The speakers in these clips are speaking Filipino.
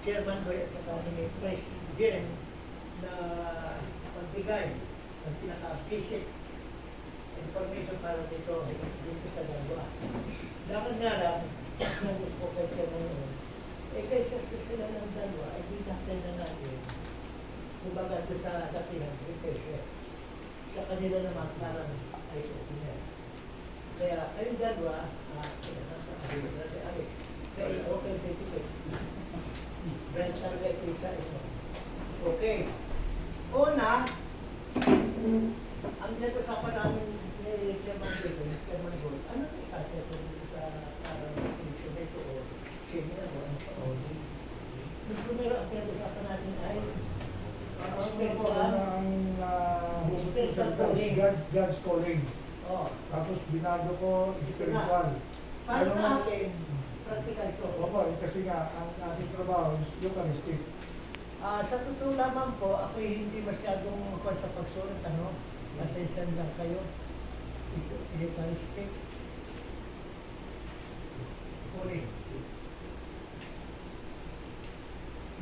chairman ko at saka ni President na magbigay ng pinaka-basic information para dito sa dalawa. Dapat nga lang, ang gusto ko kay chairman noon, kaysa sila ng dalawa, ay dinakay na natin kumbaga doon sa datihan, repair. Sa kanila naman parang ay opinion. Kaya ayun dalawa, kaya okay, basically. Dahil talaga ito ito. Okay. Una, ang nag-usapan namin ni Chairman Gold, ano ang ikasya sa parang instrument o seminar o ano pa o? Mas primero ang pinag-usapan natin ay God's calling. Oh. Tapos binago ko spiritual. Para sa akin, practical ito. Opo, kasi nga, ang ating trabaho is Eucharistic. Sa totoo lamang po, ako'y hindi masyadong sa pagsulat, ano? Pasensyan lang kayo. Ito, Eucharistic. Calling.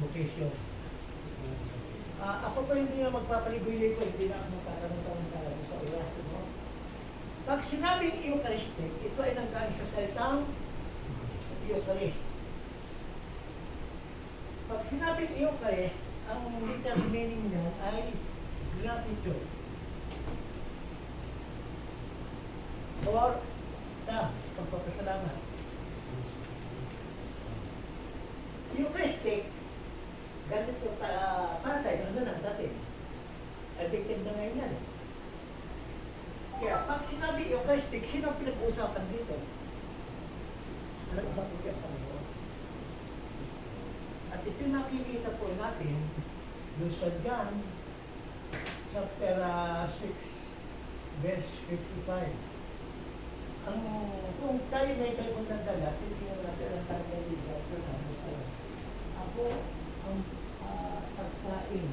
Vocation. Ako pa hindi na magpapaligoy ko, hindi na ako magkakaroon sa oras, no? Pag sinabing Eucharistic, ito ay nanggaling sa salitang Eucharist. Pag sinabing Eucharist, ang literal meaning niya ay gratitude. Or pagpapasalamat. Eucharistic, ganito para sa inyo na dati. Addicted na ngayon yan. Kaya pag sinabi Eucharistic, sino ang pinag-uusapan dito? Alam mo ba kung kaya Panginoon? At ito nakikita po natin doon sa John chapter 6 verse 55. Kung tayo may kaibang nagdala, titignan natin ang tayo may ligaw. Ako ang pagkain.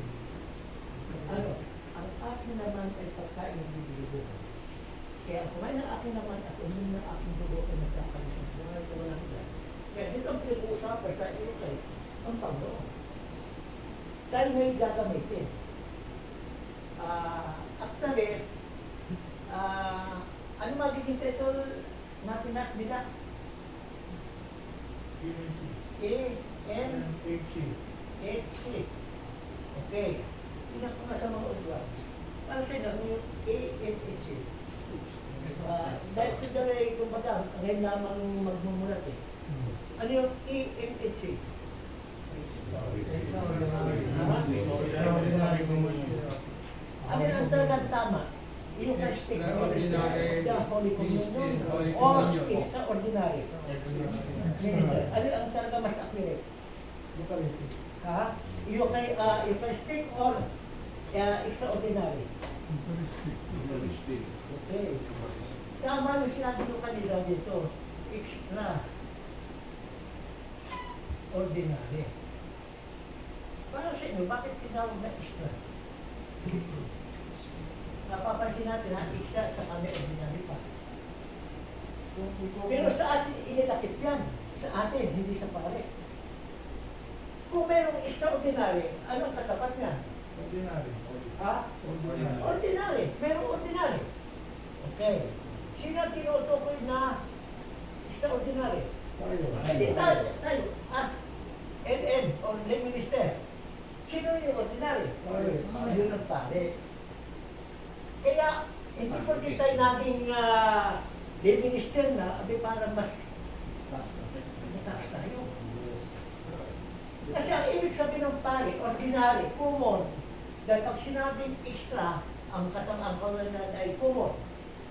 Ano? Ang akin naman ay pagkain ng bibili. Kaya kumain ng akin naman at umin ng aking dugo ay nagkakalimutan. Kaya dito ang pinag-uusapan sa iyo kay ang Panginoon. Tayo may gagamitin. Actually, ano magiging title natin nila? A-N-H-C. Okay. Tingnan ko nga sa mga ulwa. Para sa inyo, yung A-N-H-C. Dahil sa dali, kumbaga, ngayon lamang magmumulat eh. Ano yung A-N-H-C? Ano yung ang talagang tama? Eucharistic, Holy Communion, or extraordinary. Ano ang talaga mas accurate? Eucharistic. Eucharistic or extraordinary? Eucharistic. Okay. Tama yung sinabi ko kanila dito, extra ordinary. Para sa inyo, bakit tinawag na extra? Napapansin natin na extra at saka may ordinary pa. Pero sa atin, inilakip yan. Sa atin, hindi sa pare. Kung mayroong extraordinary, anong katapat niya? Ordinary. Ha? Ordinary. Ordinary. Mayroong ordinary. Okay. Sino tinutukoy na extraordinary? Hindi tayo. As LN or lay minister. Sino yung ordinary? Yun ang pare. Kaya, hindi po din tayo naging lay minister na, parang mas mataas tayo. Kasi ang ibig sabihin ng pare, ordinary, common. Dahil pag sinabing extra, ang katangang ay common.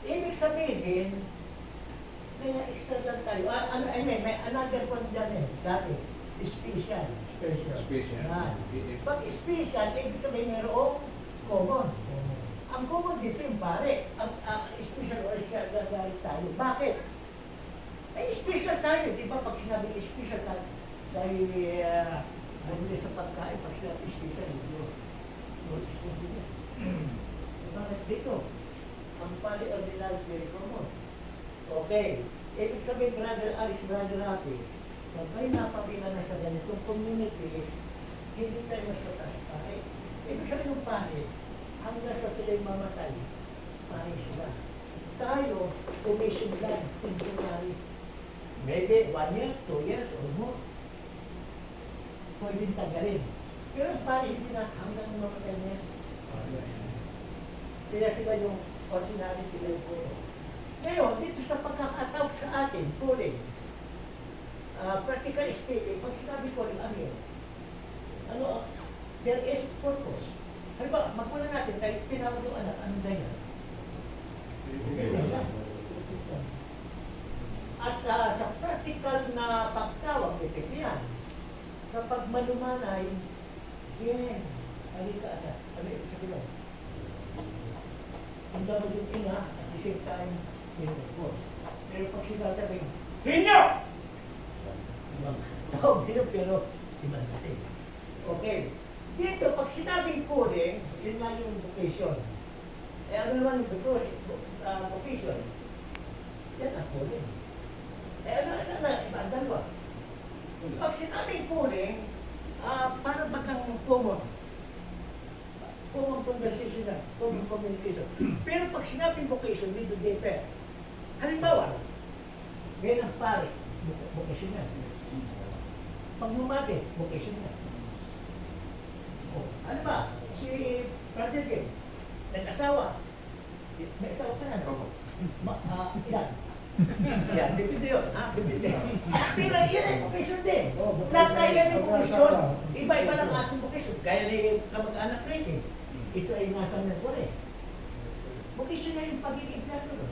Ibig sabihin, may extra lang tayo. May another one dyan eh, dati. Special. Pag special, ibig sabihin mayroong common. Ang common dito yung pare. Ang special or special tayo. Bakit? Special tayo. Di ba pag sinabing special tayo, dahil hindi sa pagkain, pag sinabi special, bakit dito? Ang pali ordinary very common. Okay. Ibig sabihin, Brother Alex, Brother Rafi, Sabay napakita na sa ganitong community, hindi tayo mas mataas pare. Ibig sabihin ng pare, hanggang sa sila'y mamatay, pare sila. Tayo, commission lang, temporary. Maybe 1 year, 2 years, or more. Pwedeng tagalin. Pero pare, hindi na hanggang mamatay niya. Kaya sila yung ordinary sila yung puro. Ngayon, dito sa pagkakatawag sa atin, tuloy, practical speaking, pag sinabi ko rin ano yun, ano, there is purpose. Halimbawa, magmula natin, kahit tinawag yung anak, anong ganyan? At sa practical na pagtawag, ito yan, kapag malumanay, yan, halika anak, ano yung sabihin? Ang dapat yung ina, at the same time, yun of course. Pero pag sinasabi, Hinyo! Tawag nyo, pero iba kasi. Okay. Dito, pag sinabing coding, yun nga yung vocation. Eh ano naman yung vocation? Yan ang coding. Eh ano, saan na? Iba ang dalawa. Pag sinabing coding, parang bagang common conversation na, common communication. Pero pag sinabing vocation, we do differ. Halimbawa, ngayon ang pare, vocation na. Pag lumaki, vocation na. O, ano ba? Si Brother Kim, nag-asawa. May asawa ka na, no? Ilan? Yan, depende yun, ha? Depende. Pero yan ay vocation din. Lahat tayo yan ay vocation. Iba-iba lang ating vocation. Gaya na kamag-anak rin eh. Ito ay nasa Mercury. Vocation na yung pagiging plano.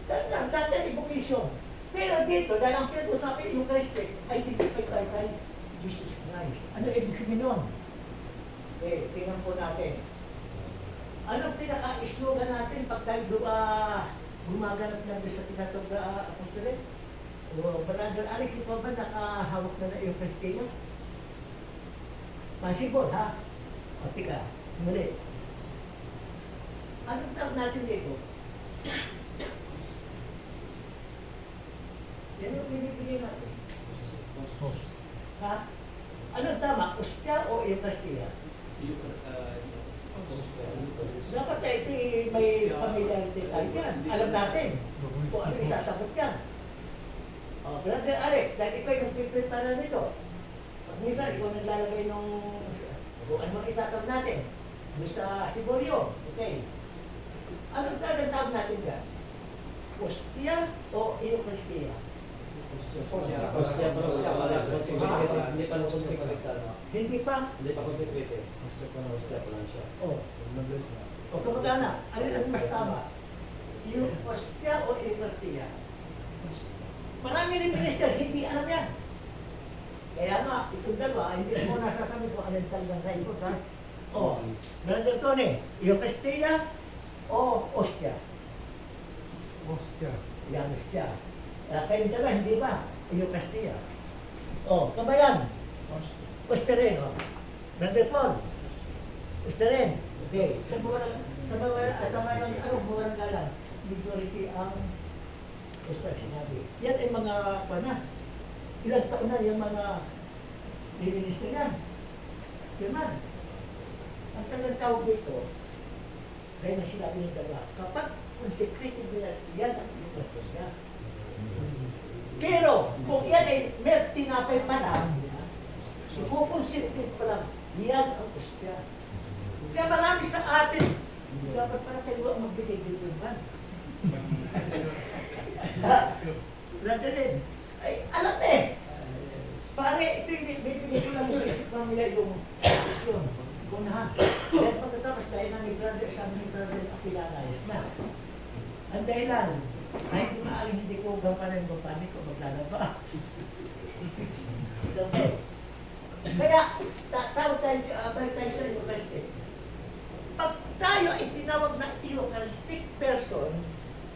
Dahil lang, dati ay vocation. Pero dito, dahil ang pinag-usapin yung Christ, identify tayo kay Jesus Christ. Ano ibig sabihin nun? Eh, tingnan po natin. Anong pinaka-islogan natin pag tayo gumaganap na sa tinatawag na apostolate? O, Brother Alex, ikaw ba nakahawak na yung Christ? Possible, ha? O, tika, muli. Anong tawag natin dito? Yan yung pinipili natin. Ha? Anong tama? Ostya o Eucharistia? Dapat ito may familiarity tayo yan. Alam natin kung ano isasagot yan. O, Brother Alex, dahil ikaw yung piprepara nito. Pag minsan, ikaw naglalagay nung kung ano mang itatawag natin. Sa Siborio. Okay. Anong tawag natin dyan? Ostya o Eucharistia? Hostia pa siya, wala pa consecrated. Hindi pa consecrated. Hindi pa? Hindi pa consecrated. Hostia pa lang siya. O. O kamag-anak, ano ang mas tama? Yung Ostya o Eucharistia? Marami rin minister, hindi alam yan. Kaya nga, itong dalawa, hindi mo nasasabi kung anong talagang kayo, ha? O, Brother Tony, Eucharistia o Ostya? Ostya. Yan, Ostya. Kayong dalawa, hindi ba? Eucharistia. O, kabayan. Ostya rin, o. Brother Paul. Ostya rin. Okay. Sa mga buwan galang, majority ang Ostya sinabi. Yan ay mga, ilang taon na yung mga minister yan. Diyan. Ang tagang tawag dito, kaya na sinabi ng dalawa, kapag consecrated nila, yan ang Eucharistia. Pero, kung yan ay may tinapay pa lang, ipuponsecrate pa lang, yan ang Ostya. Kaya marami sa atin, dapat para tayo ang magbigay dito naman. Brother din, ay alam na eh. Pare, ito yung bibigay ko lang yung isip mamaya yung posisyon. Kung na, dahil pagkatapos dahil na ni brother, sabi ni brother, akilanayos na. Ang dahilan, ay kung naaling hindi ko gampanan yung panik ko maglalaba. Kaya, tawag tayo, balik tayo sa Eucharistic. Pag tayo ay tinawag na Eucharistic person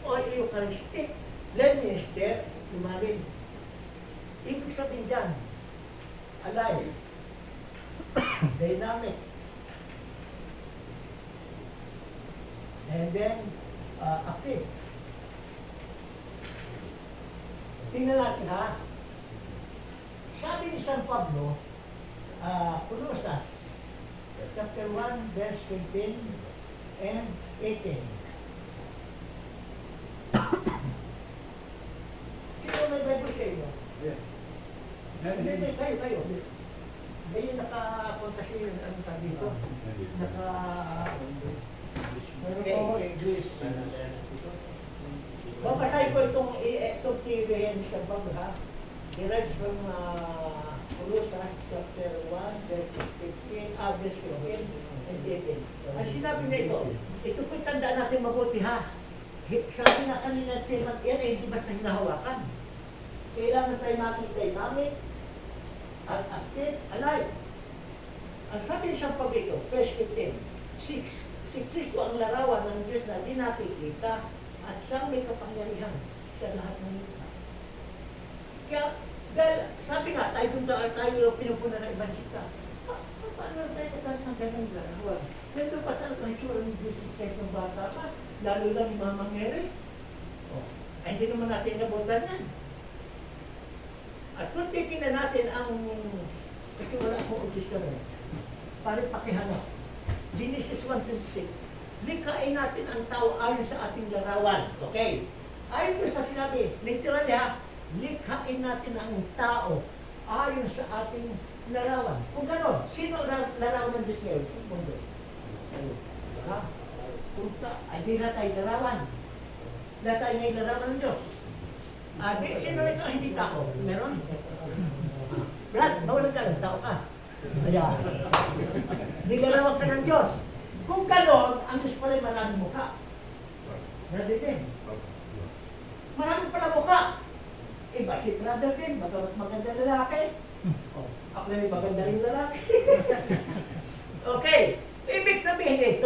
o Eucharistic lay minister, lumalim. Ibig sabihin dyan, alive, dynamic, and then active. Tingnan natin ha. Sabi ni San Pablo, Colossus, chapter 1, verse 15 and 18. Sino may Bible sa inyo? Hindi, kayo. Hindi nakapunta siya yun, ano tabi dito? English. Babasahin ko itong TV yan sa Pablo, ha? Derives from Colossus chapter 1, verse 15, verse 15 and 18. Ang sinabi na ito po'y tandaan natin mabuti, ha? Sabi na kanina sa yan eh, hindi basta hinahawakan. Kailangan tayo makita yung namin at active, alive. Ang sabi sa pag ito, verse 15, si Kristo ang larawan ng Diyos na di nakikita at siyang may kapangyarihan sa lahat ng ito. Kaya, dahil sabi nga, tayo pinupuna ng ibang sita. Paano tayo katalit ng ganang larawan? Ganito pa talaga ang itsura ng Diyos kahit ng bata pa, lalo lang ni Mama Mary. Ay, hindi naman natin nabutan yan. At kung titignan natin ang, kasi wala akong utis ka rin, parang pakihano, Genesis 1:26, likain natin ang tao ayon sa ating larawan. Okay? Ayon ko sa sinabi, literally ha, likain natin ang tao ayon sa ating larawan. Kung gano'n, sino larawan ng Diyos ngayon? Kung mundo. Ha? Ay di na tayo larawan. Na tayo ngayon larawan ng Diyos. Sino ito ang hindi tao? Meron? Brad, mawalan ka lang, tao ka. Kaya, nilalawag ka ng Diyos. Kung gano'n, ang Diyos pala maraming mukha. Brother din. Maraming pala mukha. Iba si brother din, maganda lalaki. Ako na yung maganda rin lalaki.